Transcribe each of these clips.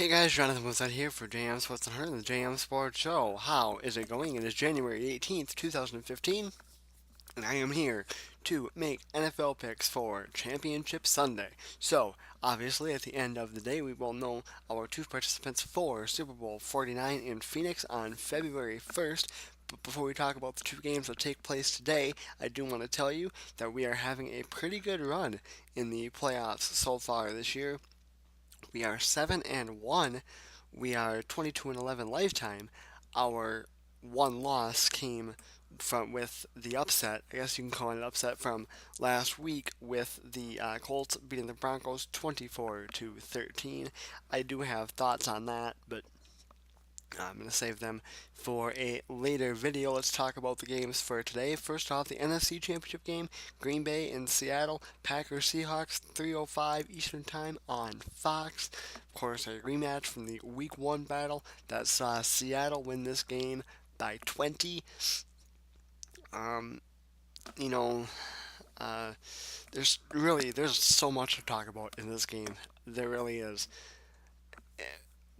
Hey guys, Jonathan Woodside here for JM Sports 100 and the JM Sports Show. How is it going? It is January 18th, 2015, and I am here to make NFL picks for Championship Sunday. So, obviously, at the end of the day, we will know our two participants for Super Bowl 49 in Phoenix on February 1st. But before we talk about the two games that take place today, I do want to tell you that we are having a pretty good run in the playoffs so far this year. We are 7-1. We are 22 and 11 lifetime. Our one loss came from with the upset. I guess you can call it an upset from last week with the Colts beating the Broncos 24 to 13. I do have thoughts on that, but I'm going to save them for a later video. Let's talk about the games for today. First off, the NFC Championship game, Green Bay and Seattle, Packers Seahawks, 3:05 Eastern Time on Fox. Of course, a rematch from the Week 1 battle that saw Seattle win this game by 20. Um, you know, uh, there's so much to talk about in this game. There really is.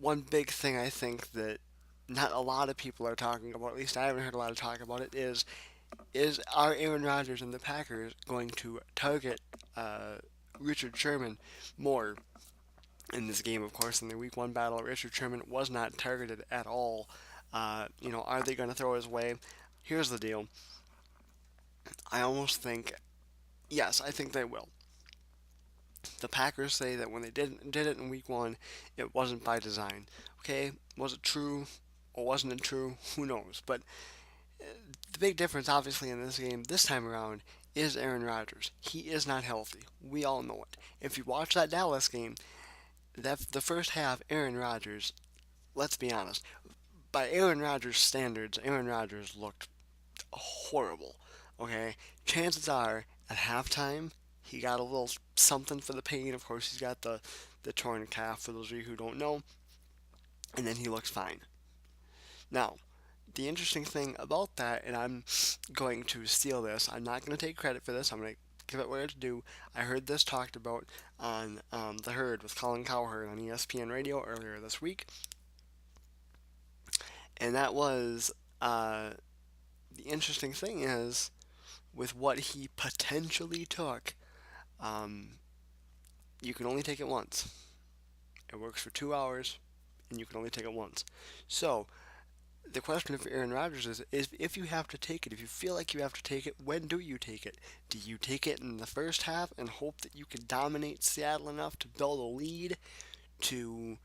One big thing I think that not a lot of people are talking about, at least I haven't heard a lot of talk about it, is are Aaron Rodgers and the Packers going to target Richard Sherman more in this game? Of course, in the Week 1 battle, Richard Sherman was not targeted at all. Are they going to throw his way? Here's the deal. I almost think, yes, I think they will. The Packers say that when they did it in Week 1, it wasn't by design. Okay, was it true or wasn't it true? Who knows? But the big difference, obviously, in this game this time around is Aaron Rodgers. He is not healthy. We all know it. If you watch that Dallas game, that the first half, Aaron Rodgers, let's be honest, by Aaron Rodgers' standards, Aaron Rodgers looked horrible. Okay, chances are at halftime he got a little something for the pain. Of course, he's got the torn calf for those of you who don't know, and then he looks fine. Now, the interesting thing about that, and I'm going to steal this. I'm not going to take credit for this. I'm going to give it what it's due. I heard this talked about on The Herd with Colin Cowherd on ESPN Radio earlier this week, and that was the interesting thing is with what he potentially took, um, you can only take it once. It works for 2 hours, and you can only take it once. So the question for Aaron Rodgers is if you have to take it, if you feel like you have to take it, when do you take it? Do you take it in the first half and hope that you can dominate Seattle enough to build a lead to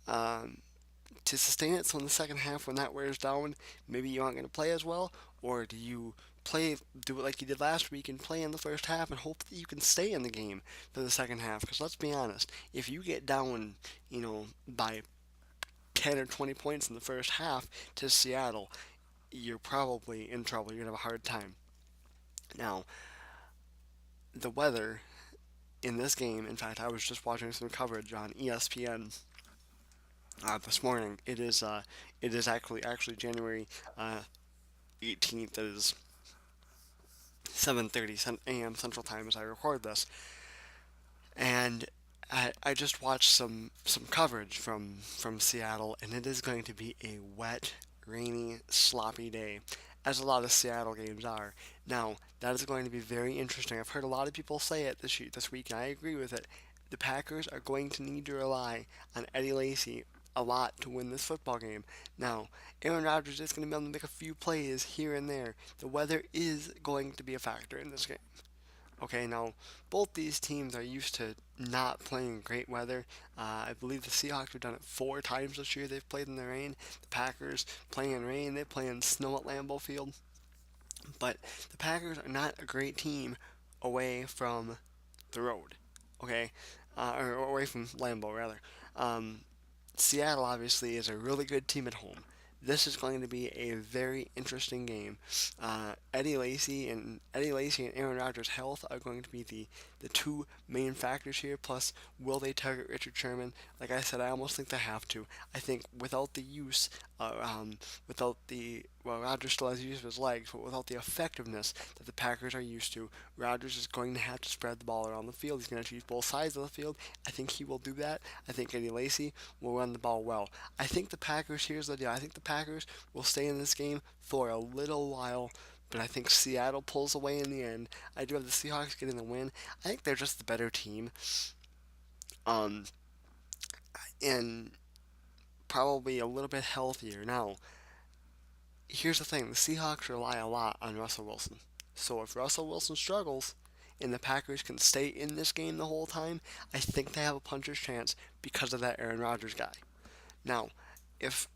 um, to sustain it? So in the second half, when that wears down, maybe you aren't going to play as well, or do you do it like you did last week and play in the first half and hope that you can stay in the game for the second half? Because let's be honest, if you get down, by 10 or 20 points in the first half to Seattle, you're probably in trouble. You're going to have a hard time. Now, the weather in this game, in fact, I was just watching some coverage on ESPN this morning. It is actually January 18th. It is 7:30 a.m. Central Time as I record this, and I just watched some coverage from Seattle, and it is going to be a wet, rainy, sloppy day, as a lot of Seattle games are. Now, that is going to be very interesting. I've heard a lot of people say it this week, and I agree with it. The Packers are going to need to rely on Eddie Lacy a lot to win this football game. Now, Aaron Rodgers is going to be able to make a few plays here and there. The weather is going to be a factor in this game. Okay, now both these teams are used to not playing great weather. I believe the Seahawks have done it 4 times this year. They've played in the rain. The Packers playing in rain. They play in snow at Lambeau Field. But the Packers are not a great team away from the road. Okay, or away from Lambeau rather. Um, Seattle obviously is a really good team at home. This is going to be a very interesting game. Eddie Lacy and Aaron Rodgers' health are going to be the two main factors here. Plus, will they target Richard Sherman? Like I said, I almost think they have to. I think without the use, without the well, Rodgers still has the use of his legs, but without the effectiveness that the Packers are used to, Rodgers is going to have to spread the ball around the field. He's going to use both sides of the field. I think he will do that. I think Eddie Lacy will run the ball well. I think the Packers, here's the deal, I think the Packers will stay in this game for a little while, but I think Seattle pulls away in the end. I do have the Seahawks getting the win. I think they're just the better team. Um, and probably a little bit healthier. Now, here's the thing, the Seahawks rely a lot on Russell Wilson. So if Russell Wilson struggles and the Packers can stay in this game the whole time, I think they have a puncher's chance because of that Aaron Rodgers guy. Now, if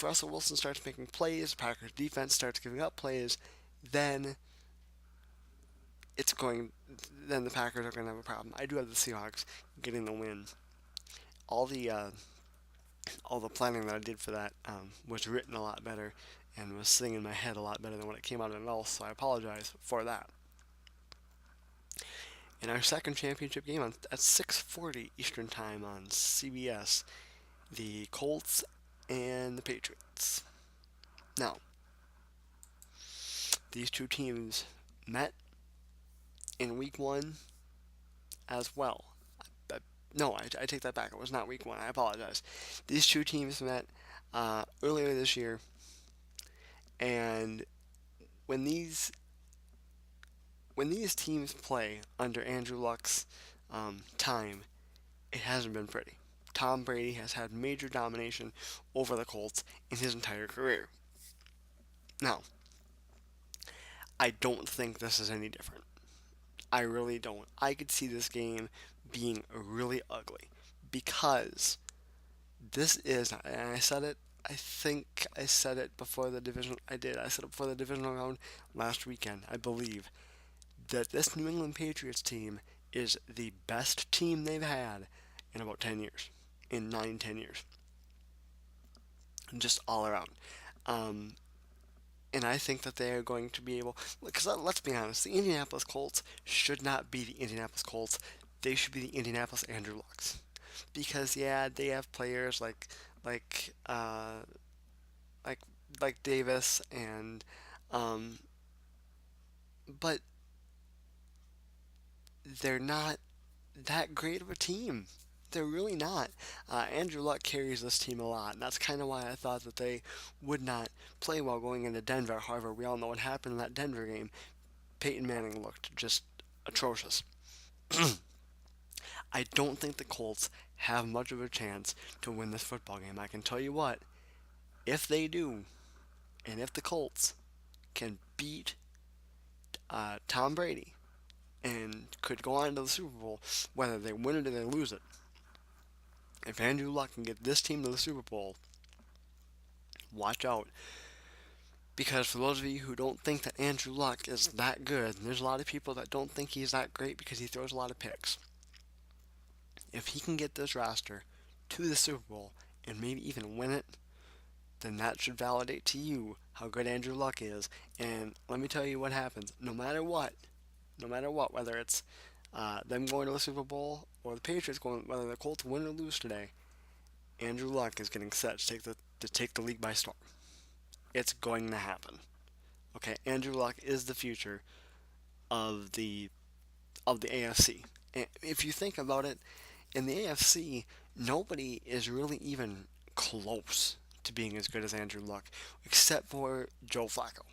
Russell Wilson starts making plays, the Packers defense starts giving up plays, then it's going then the Packers are going to have a problem. I do have the Seahawks getting the win. All the all the planning that I did for that was written a lot better and was sitting in my head a lot better than when it came out in else, so I apologize for that. In our second championship game at 6:40 Eastern Time on CBS, the Colts and the Patriots. Now, these two teams met in Week 1 as well. No, I take that back. It was not Week 1. I apologize. These two teams met earlier this year, and when these teams play under Andrew Luck's time, it hasn't been pretty. Tom Brady has had major domination over the Colts in his entire career. Now, I don't think this is any different. I really don't. I could see this game being really ugly because this is, and I said it, I think I said it before the division, I said it before the divisional round last weekend, I believe, that this New England Patriots team is the best team they've had in about 10 years, in 9, 10 years, just all around. And I think that they are going to be able, because let's be honest, the Indianapolis Colts should not be the Indianapolis Colts. They should be the Indianapolis Andrew Lucks, because yeah, they have players like uh, like like Davis and um, but they're not that great of a team. They're really not. Andrew Luck carries this team a lot, and that's kind of why I thought that they would not play well going into Denver. However, we all know what happened in that Denver game. Peyton Manning looked just atrocious. I don't think the Colts have much of a chance to win this football game. I can tell you what, if they do, and if the Colts can beat Tom Brady and could go on to the Super Bowl, whether they win it or they lose it, if Andrew Luck can get this team to the Super Bowl, watch out. Because for those of you who don't think that Andrew Luck is that good, and there's a lot of people that don't think he's that great because he throws a lot of picks. If he can get this roster to the Super Bowl and maybe even win it, then that should validate to you how good Andrew Luck is. And let me tell you what happens. No matter what, whether it's them going to the Super Bowl or the Patriots going, whether the Colts win or lose today, Andrew Luck is getting set to take the league by storm. It's going to happen. Okay, Andrew Luck is the future of the AFC. And if you think about it, in the AFC, nobody is really even close to being as good as Andrew Luck, except for Joe Flacco.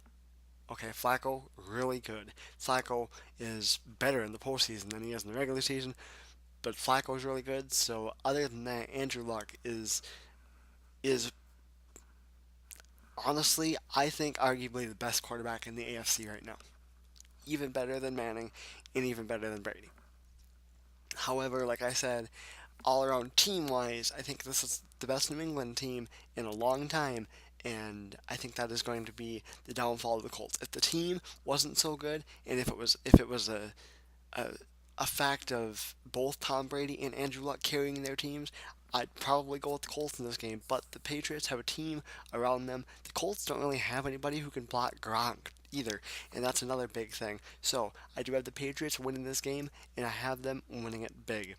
Okay, Flacco, really good. Flacco is better in the postseason than he is in the regular season, but Flacco's really good. So other than that, Andrew Luck is honestly, I think arguably the best quarterback in the AFC right now. Even better than Manning and even better than Brady. However, like I said, all around team wise, I think this is the best New England team in a long time, and I think that is going to be the downfall of the Colts. If the team wasn't so good, and if it was a a fact of both Tom Brady and Andrew Luck carrying their teams, I'd probably go with the Colts in this game. But the Patriots have a team around them. The Colts don't really have anybody who can block Gronk either, and that's another big thing. So I do have the Patriots winning this game, and I have them winning it big.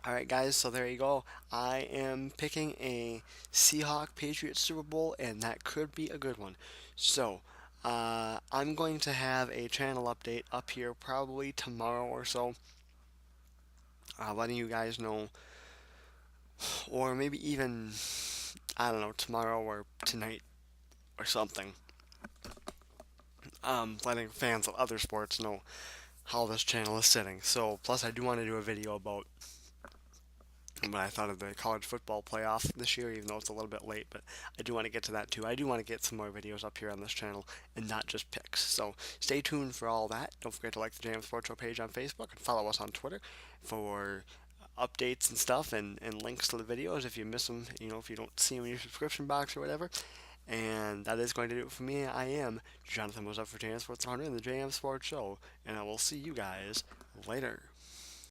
All right, guys, so there you go. I am picking a Seahawk Patriots Super Bowl, and that could be a good one. So, I'm going to have a channel update up here probably tomorrow or so, letting you guys know, or maybe even, I don't know, tomorrow or tonight or something. Letting fans of other sports know how this channel is sitting. So, plus, I do want to do a video about what I thought of the college football playoff this year, even though it's a little bit late, but I do want to get to that too. I do want to get some more videos up here on this channel and not just picks. So stay tuned for all that. Don't forget to like the Jam Sports Show page on Facebook and follow us on Twitter for updates and stuff and links to the videos if you miss them, if you don't see them in your subscription box or whatever. And that is going to do it for me. I am Jonathan Mozart for JM Sports 100 and the JM Sports Show, and I will see you guys later.